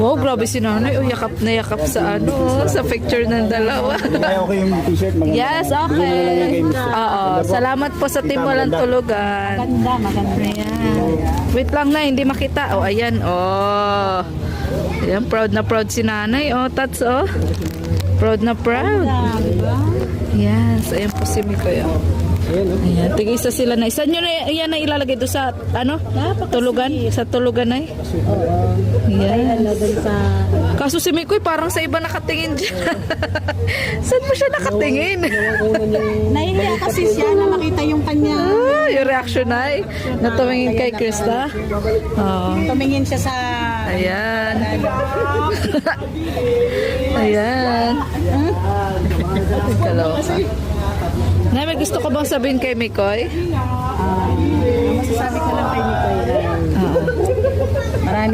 Wow, grabe si nanay. Oh, yakap na yakap sa ano, sa picture ng dalawa. Ay, okay yung t-shirt. Maganda. Yes, okay. Oo, salamat po sa Team Walang Tulugan. Maganda. Ayan. Wait lang na, hindi makita. Oh, ayan, oh. Ayan, proud na proud si nanay. Oh, tats, oh. Proud na proud. Yes, ayan po si Mikoy. Oh. Ayan, tig-isa sila na. Isa nyo na yan na ilalagay doon sa, ano? Tulugan? Sa tulugan na Ayan. Kaso si Mikoy parang sa iba nakatingin dyan. Saan mo siya nakatingin? Nahihiya kasi siya na makita yung kanya. Yung reaction ay natumingin kay Krista. Oh. Tumingin siya sa... Ayan. Ayan. Kaloka. Na, may gusto ko bang sabihin kay Mikoy? Masasabi ko lang kay Mikoy. Maraming